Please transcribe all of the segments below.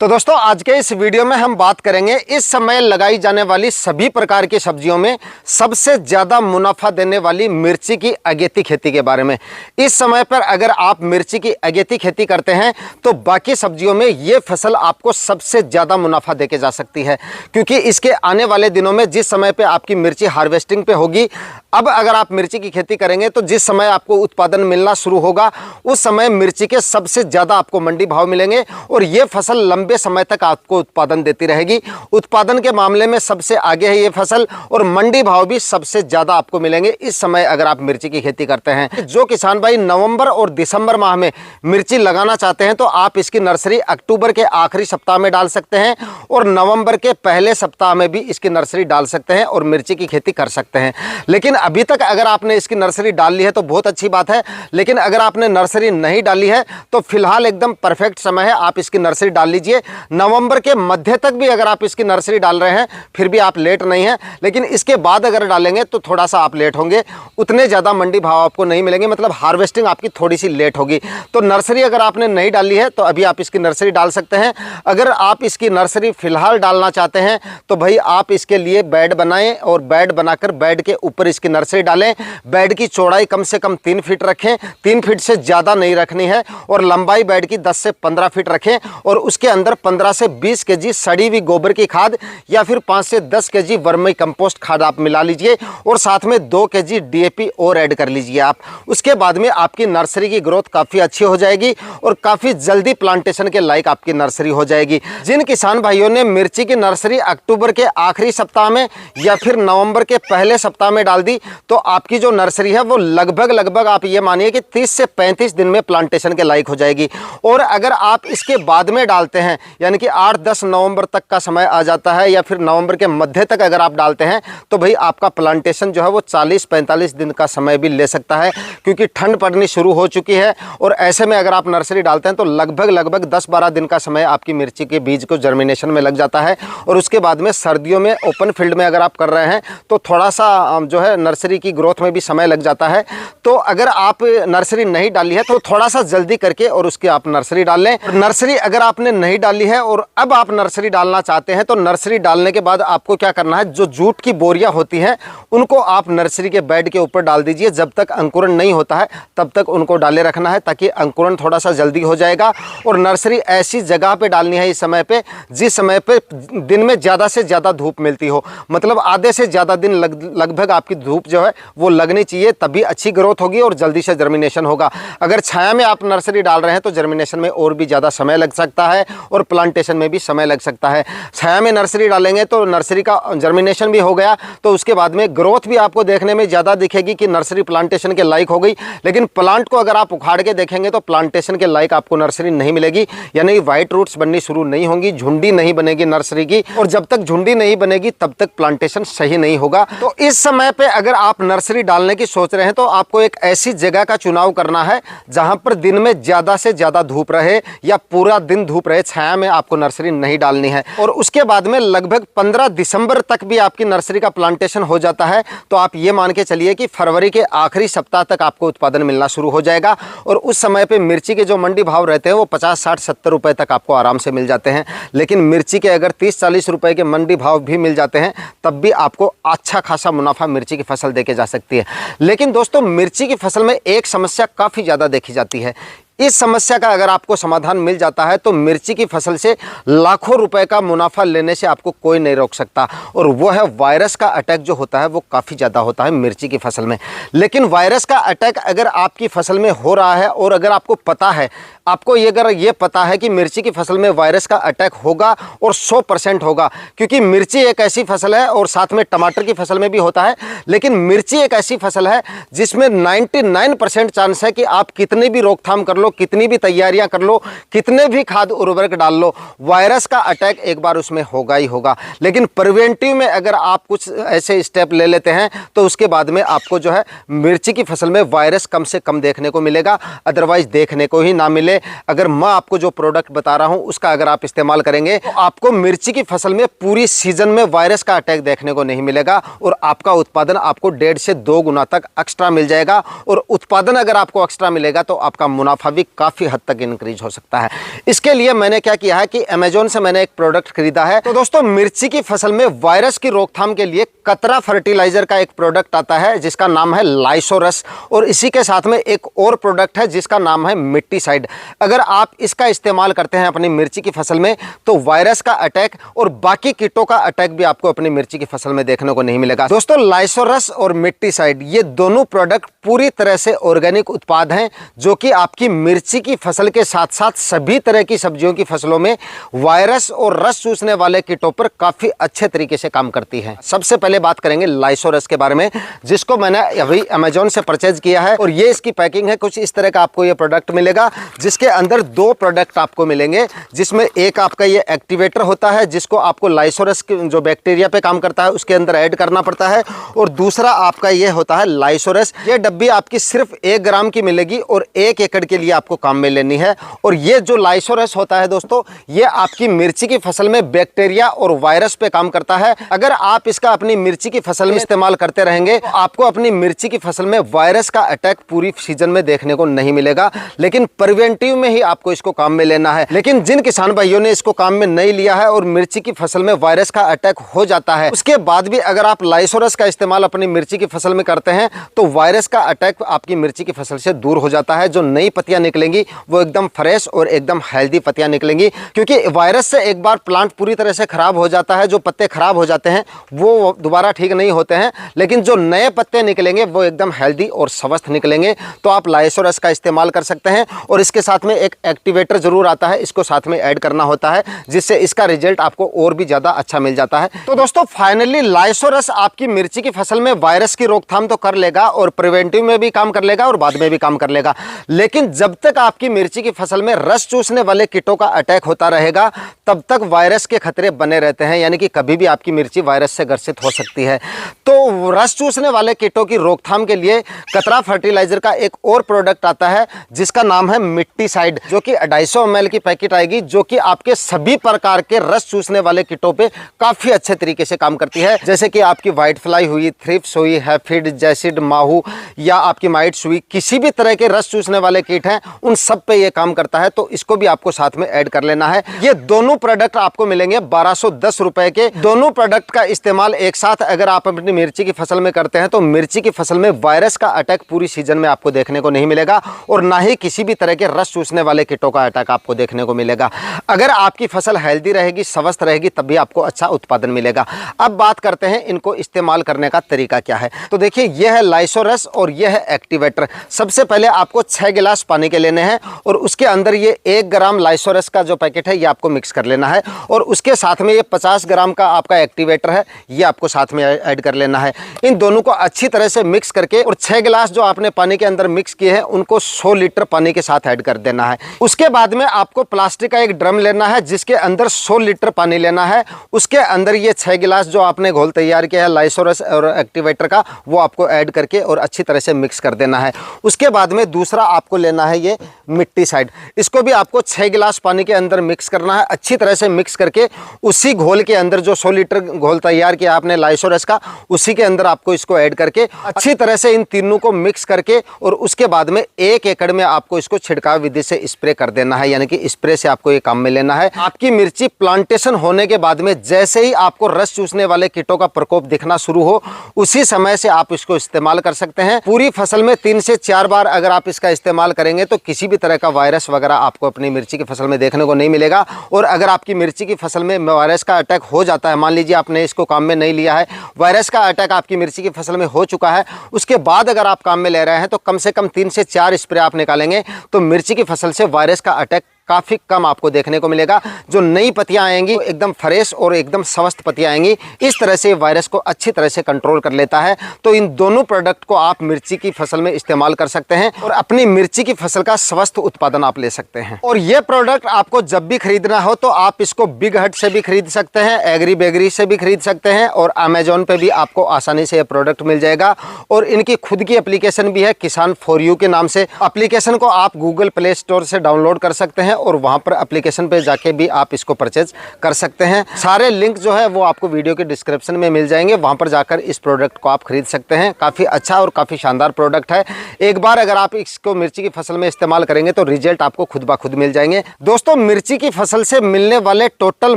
तो दोस्तों आज के इस वीडियो में हम बात करेंगे इस समय लगाई जाने वाली सभी प्रकार की सब्जियों में सबसे ज़्यादा मुनाफा देने वाली मिर्ची की अगेती खेती के बारे में। इस समय पर अगर आप मिर्ची की अगेती खेती करते हैं तो बाकी सब्जियों में ये फसल आपको सबसे ज़्यादा मुनाफा देके जा सकती है, क्योंकि इसके आने वाले दिनों में जिस समय पर आपकी मिर्ची हार्वेस्टिंग पे होगी, अब अगर आप मिर्ची की खेती करेंगे तो जिस समय आपको उत्पादन मिलना शुरू होगा उस समय मिर्ची के सबसे ज़्यादा आपको मंडी भाव मिलेंगे और ये फसल लंबे समय तक आपको उत्पादन देती रहेगी। उत्पादन के मामले में सबसे आगे है ये फसल और मंडी भाव भी सबसे ज़्यादा आपको मिलेंगे इस समय अगर आप मिर्ची की खेती करते हैं। जो किसान भाई नवंबर और दिसंबर माह में मिर्ची लगाना चाहते हैं तो आप इसकी नर्सरी अक्टूबर के आखिरी सप्ताह में डाल सकते हैं और नवंबर के पहले सप्ताह में भी इसकी नर्सरी डाल सकते हैं और मिर्ची की खेती कर सकते हैं। लेकिन अभी तक अगर आपने इसकी नर्सरी डाल ली है तो बहुत अच्छी बात है, लेकिन अगर आपने नर्सरी नहीं डाली है तो फिलहाल एकदम परफेक्ट समय है, आप इसकी नर्सरी डाल लीजिए। नवंबर के मध्य तक भी अगर आप इसकी नर्सरी डाल रहे हैं फिर भी आप लेट नहीं हैं, लेकिन इसके बाद अगर डालेंगे तो थोड़ा सा आप लेट होंगे, उतने ज़्यादा मंडी भाव आपको नहीं मिलेंगे, मतलब हार्वेस्टिंग आपकी थोड़ी सी लेट होगी। तो नर्सरी अगर आपने नहीं डाली है तो अभी आप इसकी नर्सरी डाल सकते हैं। अगर आप इसकी नर्सरी फिलहाल डालना चाहते हैं तो भाई आप इसके लिए बेड बनाएं और बेड बनाकर बेड के ऊपर इसकी नर्सरी डालें। बेड की चौड़ाई कम से कम 3 फीट रखें, 3 फीट से ज़्यादा नहीं रखनी है, और लंबाई बेड की 10 से 15 फीट रखें और उसके अंदर 15 से 20 केजी सड़ी हुई गोबर की खाद या फिर 5 से 10 केजी वर्मी कंपोस्ट खाद आप मिला लीजिए और साथ में 2 केजी डीएपी और ऐड कर लीजिए आप। उसके बाद में आपकी नर्सरी की ग्रोथ काफ़ी अच्छी हो जाएगी और काफ़ी जल्दी प्लांटेशन के लायक आपकी नर्सरी हो जाएगी। जिन किसान भाइयों ने मिर्ची की नर्सरी अक्टूबर के आखिरी सप्ताह में या फिर नवंबर के पहले सप्ताह में डाल दी तो आपकी जो नर्सरी है वो लगभग आप ये मानिए कि 30 से 35 दिन में प्लांटेशन के लायक हो जाएगी। और अगर आप इसके बाद में डालते हैं यानी कि 8-10 नवंबर तक का समय आ जाता है या फिर नवंबर के मध्य तक अगर आप डालते हैं तो भाई आपका प्लांटेशन जो है वो 40-45 दिन का समय भी ले सकता है, क्योंकि ठंड पड़नी शुरू हो चुकी है। और ऐसे में अगर आप नर्सरी डालते हैं तो लगभग 10-12 दिन का समय आपकी मिर्ची के बीज को जर्मिनेशन में लग जाता है। और उसके बाद में सर्दियों में ओपन फील्ड में अगर आप कर रहे हैं तो थोड़ा सा जो है नर्सरी की ग्रोथ में भी समय लग जाता है। तो अगर आप नर्सरी नहीं डाली है तो थोड़ा सा जल्दी करके और उसकी आप नर्सरी डाल लें। नर्सरी अगर आपने नहीं डाली है और अब आप नर्सरी डालना चाहते हैं तो नर्सरी डालने के बाद आपको क्या करना है, जो जूट की बोरियां होती हैं उनको आप नर्सरी के बेड के ऊपर डाल दीजिए। जब तक अंकुरण नहीं होता है तब तक उनको डाले रखना है, ताकि अंकुरण थोड़ा सा जल्दी हो जाएगा। और नर्सरी ऐसी जगह पे डालनी है इस समय पे जिस समय पे दिन में ज़्यादा से ज़्यादा धूप मिलती हो, मतलब आधे से ज़्यादा दिन लगभग आपकी धूप जो है वो लगनी चाहिए, तभी अच्छी ग्रोथ होगी और जल्दी से जर्मिनेशन होगा। अगर छाया में आप नर्सरी डाल रहे हैं तो जर्मिनेशन में और भी ज़्यादा समय लग सकता है और प्लांटेशन में भी समय लग सकता है। छाया में नर्सरी डालेंगे तो नर्सरी का जर्मिनेशन भी हो गया तो उसके बाद में ग्रोथ भी आपको देखने में ज़्यादा दिखेगी कि नर्सरी प्लांटेशन के लायक हो गई। लेकिन प्लांट को अगर आप उखाड़ के देखेंगे तो प्लांटेशन के लायक आपको नर्सरी नहीं मिलेगी, यानी व्हाइट रूट्स बननी शुरू नहीं होंगी, झुंडी नहीं बनेगी नर्सरी की, और जब तक झुंडी नहीं बनेगी तब तक प्लांटेशन सही नहीं होगा। तो इस समय पे अगर आप नर्सरी डालने की सोच रहे हैं तो आपको एक ऐसी जगह का चुनाव करना है जहां पर दिन में ज़्यादा से ज़्यादा धूप रहे या पूरा दिन धूप रहे, छाया में आपको नर्सरी नहीं डालनी है। और उसके बाद में लगभग 15 दिसंबर तक भी आपकी नर्सरी का प्लांटेशन हो जाता है तो आप ये मान के चलिए कि फरवरी के आखिरी सप्ताह तक आपको उत्पादन मिलना शुरू हो जाएगा। और उस समय पे मिर्ची के जो मंडी भाव रहते हैं वो 50-60-70 रुपए तक आपको आराम से मिल जाते हैं। लेकिन मिर्ची के अगर 30-40 रुपए के मंडी भाव भी मिल जाते हैं तब भी आपको अच्छा खासा मुनाफा मिर्ची की फसल देके जा सकती है। लेकिन दोस्तों मिर्ची की फसल में एक समस्या काफ़ी ज़्यादा देखी जाती है। इस समस्या का अगर आपको समाधान मिल जाता है तो मिर्ची की फसल से लाखों रुपए का मुनाफा लेने से आपको कोई नहीं रोक सकता, और वो है वायरस का अटैक जो होता है वो काफ़ी ज़्यादा होता है मिर्ची की फसल में। लेकिन वायरस का अटैक अगर आपकी फसल में हो रहा है और अगर आपको पता है, आपको अगर ये पता है कि मिर्ची की फसल में वायरस का अटैक होगा और 100% होगा, क्योंकि मिर्ची एक ऐसी फसल है और साथ में टमाटर की फसल में भी होता है, लेकिन मिर्ची एक ऐसी फसल है जिसमें 99% चांस है कि आप कितनी भी रोकथाम कर लो, कितनी भी तैयारियां कर लो, कितने भी खाद उर्वरक डाल लो, वायरस का अटैक एक बार उसमें होगा ही होगा। लेकिन प्रिवेंटिव में अगर आप कुछ ऐसे स्टेप ले लेते हैं तो उसके बाद में आपको जो है मिर्ची की फसल में वायरस कम से कम देखने को मिलेगा, अदरवाइज देखने को ही ना मिले। अगर मैं आपको जो प्रोडक्ट बता रहा हूं उसका अगर आप इस्तेमाल करेंगे तो आपको मिर्ची की फसल में पूरी सीजन में वायरस का अटैक देखने को नहीं मिलेगा और आपका उत्पादन आपको 1.5 से 2 गुना तक एक्स्ट्रा मिल जाएगा। और उत्पादन अगर आपको एक्स्ट्रा मिलेगा तो आपका मुनाफा भी भी काफ़ी हद तक इंक्रीज हो सकता है। इसके लिए मैंने क्या किया है कि अमेजोन से मैंने एक प्रोडक्ट खरीदा है। तो दोस्तों, मिर्ची की फसल में वायरस की रोकथाम के लिए कतरा फर्टिलाइजर का एक प्रोडक्ट आता है जिसका नाम है लाइसोरस, और इसी के साथ में एक और प्रोडक्ट है जिसका नाम है मिट्टीसाइड। अगर आप इसका इस्तेमाल करते हैं अपनी मिर्ची की फसल में तो वायरस का अटैक और बाकी कीटों का अटैक भी आपको अपनी मिर्ची की फसल में देखने को नहीं मिलेगा। दोस्तों, लाइसोरस और मिट्टीसाइड ये दोनों प्रोडक्ट पूरी तरह से ऑर्गेनिक उत्पाद हैं जो कि आपकी मिर्ची की फसल के साथ साथ सभी तरह की सब्जियों की फसलों में वायरस और रस चूसने वाले कीटों पर काफी अच्छे तरीके से काम करती है। सबसे पहले बात करेंगे लाइसोरस के बारे में, जिसको मैंने अभी अमेजोन से परचेज किया है, और ये इसकी पैकिंग है। कुछ इस तरह का आपको ये प्रोडक्ट मिलेगा जिसके अंदर दो प्रोडक्ट आपको मिलेंगे, जिसमें एक आपका ये एक्टिवेटर होता है जिसको आपको लाइसोरस जो बैक्टीरिया पे काम करता है उसके अंदर ऐड करना पड़ता है, और दूसरा आपका ये होता है लाइसोरस। ये डब्बी आपकी सिर्फ 1 ग्राम की मिलेगी और 1 एकड़ के लिए आपको काम में लेनी है। और ये जो लाइसोरस होता है दोस्तों, ये आपकी मिर्ची की फसल में बैक्टीरिया और वायरस पे काम करता है। अगर आप इसका अपनी मिर्ची की फसल में इस्तेमाल करते रहेंगे तो आपको अपनी मिर्ची की फसल में वायरस का अटैक पूरी सीजन में देखने को नहीं मिलेगा, लेकिन प्रिवेंटिव में ही आपको इसको काम में लेना है। लेकिन जिन किसान भाइयों ने इसको काम में नहीं लिया है और मिर्ची की फसल में वायरस का अटैक हो जाता है, उसके बाद भी अगर आप लाइसोरस का इस्तेमाल अपनी मिर्ची की फसल में करते हैं तो वायरस का अटैक आपकी मिर्ची की फसल से दूर हो जाता है। जो नई पत्तियां निकलेंगी वो एकदम फ्रेश और एकदम हेल्दी पत्तियां निकलेंगी, क्योंकि वायरस से एक बार प्लांट पूरी तरह से खराब हो जाता है, जो पत्ते खराब हो जाते हैं वो दोबारा ठीक नहीं होते हैं, लेकिन जो नए पत्ते निकलेंगे वो एकदम हेल्दी और स्वस्थ निकलेंगे। तो आप लाइसोरस का इस्तेमाल कर सकते हैं, और इसके साथ में एक एक्टिवेटर जरूर आता है, इसको साथ में ऐड करना होता है, जिससे इसका रिजल्ट आपको और भी ज्यादा अच्छा मिल जाता है। तो दोस्तों, फाइनली लाइसोरस आपकी मिर्ची की फसल में वायरस की रोकथाम तो कर लेगा और प्रिवेंटिव में भी काम कर लेगा और बाद में भी काम कर लेगा, लेकिन जब तक आपकी मिर्ची की फसल में रस चूसने वाले कीटों का अटैक होता रहेगा तब तक वायरस के खतरे बने रहते हैं, यानी कि कभी भी आपकी मिर्ची वायरस से ग्रसित हो सकती है। तो रस चूसने वाले कीटों की रोकथाम के लिए कतरा फर्टिलाइजर का एक और प्रोडक्ट आता है जिसका नाम है मिट्टीसाइड, जो कि 250 ml की पैकेट आएगी, जो कि आपके सभी प्रकार के रस चूसने वाले कीटों पे काफी अच्छे तरीके से काम करती है। जैसे कि आपकी व्हाइट फ्लाई हुई, थ्रिप्स हुई, हैफिड, जैसिड, माहू या आपकी माइट्स हुई, किसी भी तरह के रस चूसने वाले कीट हैं उन सब पे ये काम करता है। तो इसको भी आपको साथ में ऐड कर लेना है। ये दोनों प्रोडक्ट आपको मिलेंगे 1210 रुपए के। दोनों प्रोडक्ट का इस्तेमाल एक साथ अगर आप अपनी मिर्ची की फसल में करते हैं तो मिर्ची की फसल में वायरस का अटैक पूरी सीजन में आपको देखने को नहीं मिलेगा, और ना ही किसी भी तरह के रस चूसने वाले कीटों का अटैक आपको देखने को मिलेगा। अगर आपकी फसल हेल्दी रहेगी, स्वस्थ रहेगी, तभी आपको अच्छा उत्पादन मिलेगा। अब बात करते हैं इनको इस्तेमाल करने का तरीका क्या है। तो देखिए, यह है लाइसोरस और यह है एक्टिवेटर। सबसे पहले आपको 6 गिलास पानी के लेने हैं और उसके अंदर ये 1 ग्राम लाइसोरस का जो पैकेट है ये आपको मिक्स कर लेना है, और उसके साथ में ये 50 ग्राम का आपका एक्टिवेटर है ये आपको साथ में ऐड कर लेना है। इन दोनों को अच्छी तरह से मिक्स करके, और 6 गिलास जो आपने पानी के अंदर मिक्स किए हैं उनको 100 लीटर पानी के साथ ऐड कर देना है। उसके बाद में आपको प्लास्टिक का एक ड्रम लेना है जिसके अंदर 100 लीटर पानी लेना है। उसके अंदर ये 6 गिलास जो आपने घोल तैयार किया है लाइसोरस और एक्टिवेटर का, वो आपको ऐड करके और अच्छी तरह से मिक्स कर देना है। उसके बाद में दूसरा आपको लेना है ये मिट्टीसाइड। इसको भी आपको 6 गिलास पानी के अंदर मिक्स करना है। अच्छी तरह से मिक्स करके उसी घोल के अंदर जो 100 लीटर घोल तैयार किया आपने लाइसोरस का, उसी के अंदर आपको इसको ऐड करके अच्छी तरह से इन तीनों को मिक्स करके, और उसके बाद में 1 एकड़ में आपको इसको छिड़काव विधि से स्प्रे कर देना है, यानी कि स्प्रे से आपको ये काम में लेना है। आपकी मिर्ची प्लांटेशन होने के बाद में जैसे ही आपको रस चूसने वाले कीटों का प्रकोप दिखना शुरू हो, उसी समय से आप इसको इस्तेमाल कर सकते हैं। पूरी फसल में 3 से 4 बार अगर आप इसका इस्तेमाल करेंगे तो किसी भी तरह का वायरस वगैरह आपको अपनी मिर्ची की फसल में देखने को नहीं मिलेगा। और अगर आपकी मिर्ची की फसल में वायरस का अटैक हो जाता है, मान लीजिए आपने इसको काम में नहीं लिया है, वायरस का अटैक आपकी मिर्ची की फसल में हो चुका है, उसके बाद अगर आप काम में ले रहे हैं तो कम से कम 3 से 4 स्प्रे आप निकालेंगे तो मिर्ची की फसल से वायरस का अटैक काफी कम आपको देखने को मिलेगा। जो नई पत्तियां आएंगी एकदम फ्रेश और एकदम स्वस्थ पत्तियां आएंगी। इस तरह से वायरस को अच्छी तरह से कंट्रोल कर लेता है। तो इन दोनों प्रोडक्ट को आप मिर्ची की फसल में इस्तेमाल कर सकते हैं और अपनी मिर्ची की फसल का स्वस्थ उत्पादन आप ले सकते हैं। और ये प्रोडक्ट आपको जब भी खरीदना हो तो आप इसको बिग हट से भी खरीद सकते हैं, एग्री बेगरी से भी खरीद सकते हैं, और अमेजोन पे भी आपको आसानी से ये प्रोडक्ट मिल जाएगा। और इनकी खुद की एप्लीकेशन भी है, किसान फॉर यू के नाम से। एप्लीकेशन को आप गूगल प्ले स्टोर से डाउनलोड कर सकते हैं और वहाँ पर एप्लीकेशन पे जाके भी आप इसको परचेज कर सकते हैं। सारे लिंक जो है वो आपको वीडियो के डिस्क्रिप्शन में मिल जाएंगे, वहाँ पर जाकर इस प्रोडक्ट को आप खरीद सकते हैं। काफ़ी अच्छा और काफ़ी शानदार प्रोडक्ट है। एक बार अगर आप इसको मिर्ची की फसल में इस्तेमाल करेंगे तो रिजल्ट आपको खुद ब खुद मिल जाएंगे। दोस्तों, मिर्ची की फसल से मिलने वाले टोटल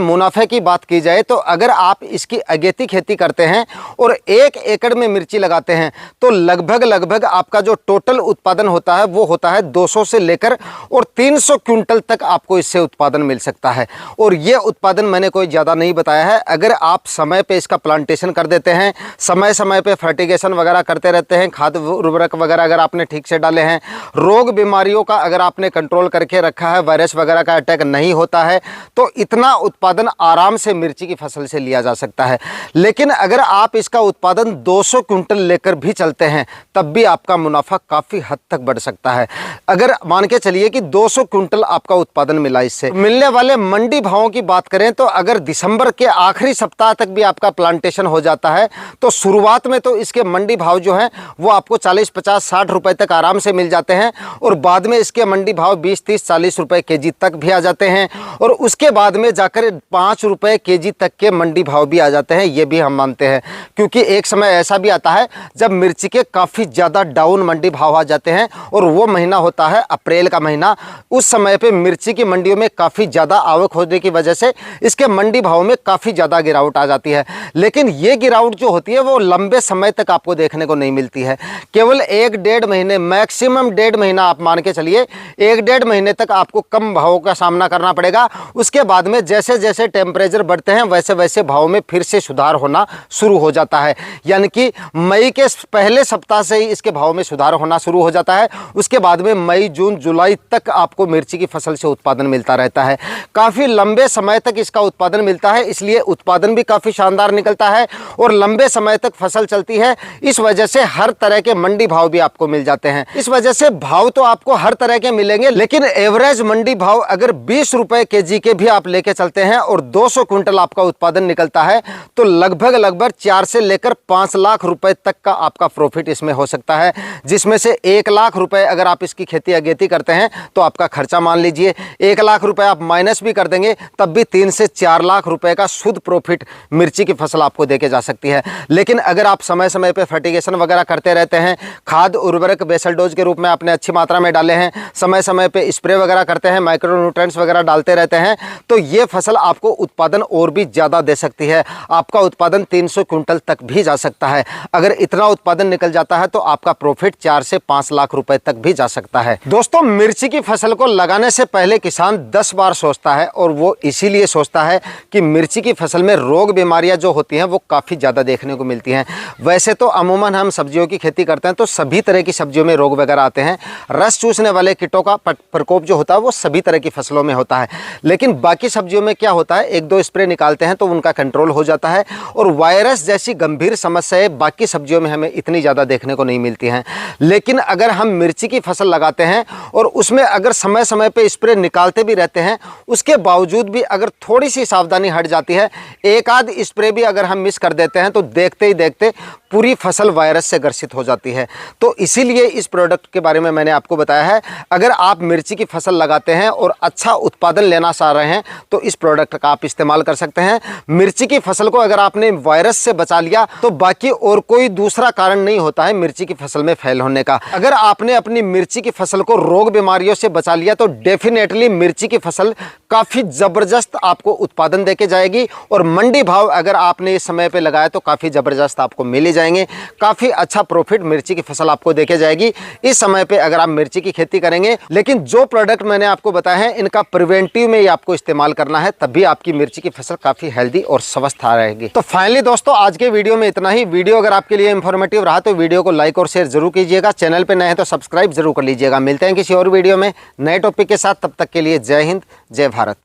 मुनाफे की बात की जाए तो अगर आप इसकी अगेती खेती करते हैं और 1 एकड़ में मिर्ची लगाते हैं तो लगभग आपका जो टोटल उत्पादन होता है वो होता है 200 से लेकर और 300 क्विंटल तक आपको इससे उत्पादन मिल सकता है। और ये उत्पादन मैंने कोई ज़्यादा नहीं बताया है। अगर आप समय पे इसका प्लांटेशन कर देते हैं, समय समय पे फर्टिगेशन वगैरह करते रहते हैं, खाद उर्वरक वगैरह अगर आपने ठीक से डाले हैं, रोग बीमारियों का अगर आपने कंट्रोल करके रखा है, वायरस वगैरह का अटैक नहीं होता है, तो इतना उत्पादन आराम से मिर्ची की फसल से लिया जा सकता है। लेकिन अगर आप इसका उत्पादन 200 क्विंटल लेकर भी चलते हैं तब भी आपका मुनाफा काफ़ी हद तक बढ़ सकता है। अगर मान के चलिए कि 200 क्विंटल आपका उत्पादन मिला, इससे मिलने वाले मंडी भावों की बात करें तो अगर दिसंबर के आखिरी सप्ताह तक भी आपका प्लांटेशन हो जाता है तो शुरुआत में तो इसके मंडी भाव जो हैं वो आपको 40, 50, 60 रुपए तक आराम से मिल जाते हैं और बाद में इसके मंडी भाव 20, 30, 40 रुपए केजी तक भी आ जाते हैं और उसके बाद में जाकर 5 रुपए केजी तक के मंडी भाव भी आ जाते हैं। ये भी हम मानते हैं, क्योंकि एक समय ऐसा भी आता है जब मिर्ची के काफ़ी ज़्यादा डाउन मंडी भाव आ जाते हैं और वो महीना होता है अप्रैल का महीना। उस समय पे मिर्ची की मंडियों में काफ़ी ज़्यादा आवक होने की वजह से इसके मंडी भाव में काफ़ी ज़्यादा गिरावट आ जाती है। लेकिन ये गिरावट जो होती है वो लंबे समय तक आपको देखने को नहीं मिलती है। केवल 1-1.5 महीने, मैक्सिमम 1.5 महीना आप मान के चलिए, 1-1.5 महीने तक आपको कम भावों का सामना करना पड़ेगा। उसके बाद में जैसे जैसे टेम्परेचर बढ़ते हैं वैसे वैसे भाव में फिर से सुधार होना शुरू हो जाता है। यानी कि मई के पहले सप्ताह से ही इसके भाव में सुधार होना शुरू हो जाता है। उसके बाद में मई, जून, जुलाई तक आपको मिर्ची की फसल से उत्पादन मिलता रहता है। काफ़ी लंबे समय तक इसका उत्पादन मिलता है, इसलिए उत्पादन भी काफ़ी शानदार निकलता है और लंबे समय तक फसल चलती है। इस वजह से हर तरह के मंडी भाव भी आपको मिल जाते हैं। इस वजह से भाव तो आपको हर तरह के मिलेंगे, लेकिन एवरेज मंडी भाव अगर 20 रुपए केजी के भी आप लेके चलते हैं और 200 क्विंटल आपका उत्पादन निकलता है तो लगभग 4 से लेकर 5 लाख रुपए तक का आपका प्रॉफिट इसमें हो सकता है, जिसमें से 1 लाख रुपए अगर आप इसकी खेती अगेती करते हैं तो आपका खर्चा मान लीजिए 1 लाख रुपए आप माइनस भी कर देंगे तब भी 3 से 4 लाख रुपए का शुद्ध प्रॉफिट मिर्ची की फसल आपको देके जा सकती है। लेकिन अगर आप समय समय पे फर्टिगेशन वगैरह करते रहते हैं, खाद उर्वरक बेसल डोज के रूप में आपने अच्छी मात्रा में डाले हैं, समय समय पे स्प्रे वगैरह करते हैं, माइक्रो न्यूट्रिएंट्स वगैरह डालते रहते हैं, तो ये फसल आपको उत्पादन और भी ज़्यादा दे सकती है। आपका उत्पादन 300 क्विंटल तक भी जा सकता है। अगर इतना उत्पादन निकल जाता है तो आपका प्रॉफिट 4 से 5 लाख रुपए तक भी जा सकता है। दोस्तों, मिर्ची की फसल को लगाने से पहले किसान 10 बार सोचता है और वो इसीलिए सोचता है कि मिर्ची की फसल में रोग बीमारियां जो होती हैं वो काफ़ी ज़्यादा देखने को मिलती हैं। वैसे तो अमूमन हम सब्जियों की खेती करते हैं तो सभी तरह की सब्जियों में रोग वगैरह आते हैं। रस चूसने वाले कीटों का प्रकोप जो होता है वो सभी तरह की फसलों में होता है, लेकिन बाकी सब्जियों में क्या होता है, 1-2 स्प्रे निकालते हैं तो उनका कंट्रोल हो जाता है और वायरस जैसी गंभीर समस्याएं बाकी सब्जियों में हमें इतनी ज़्यादा देखने को नहीं मिलती हैं। लेकिन अगर हम मिर्ची की फसल लगाते हैं और उसमें अगर समय समय पे स्प्रे निकालते भी रहते हैं, उसके बावजूद भी अगर थोड़ी सी सावधानी हट जाती है, एक आध स्प्रे भी अगर हम मिस कर देते हैं तो देखते ही देखते पूरी फसल वायरस से ग्रसित हो जाती है। तो इसीलिए इस प्रोडक्ट के बारे में मैंने आपको बताया है। अगर आप मिर्ची की फसल लगाते हैं और अच्छा उत्पादन लेना चाह रहे हैं तो इस प्रोडक्ट का आप इस्तेमाल कर सकते हैं। मिर्ची की फसल को अगर आपने वायरस से बचा लिया तो बाकी और कोई दूसरा कारण नहीं होता है मिर्ची की फसल में फेल होने का। अगर आपने अपनी मिर्ची की फसल को रोग बीमारियों से बचा लिया तो डेफिनेटली मिर्ची की फसल काफ़ी ज़बरदस्त आपको उत्पादन देके जाएगी और मंडी भाव अगर आपने इस समय पे लगाया तो काफ़ी ज़बरदस्त आपको मिल ही जाएंगे। काफ़ी अच्छा प्रॉफिट मिर्ची की फसल आपको देके जाएगी इस समय पे अगर आप मिर्ची की खेती करेंगे। लेकिन जो प्रोडक्ट मैंने आपको बताया है इनका प्रिवेंटिव में ही आपको इस्तेमाल करना है, तभी आपकी मिर्ची की फसल काफ़ी हेल्दी और स्वस्थ रहेगी। तो फाइनली दोस्तों, आज के वीडियो में इतना ही। वीडियो अगर आपके लिए इंफॉर्मेटिव रहा तो वीडियो को लाइक और शेयर जरूर कीजिएगा। चैनल पे नए हैं तो सब्सक्राइब जरूर कर लीजिएगा। मिलते हैं किसी और वीडियो में नए टॉपिक के साथ, तब तक के लिए जय हिंद, जय भारत।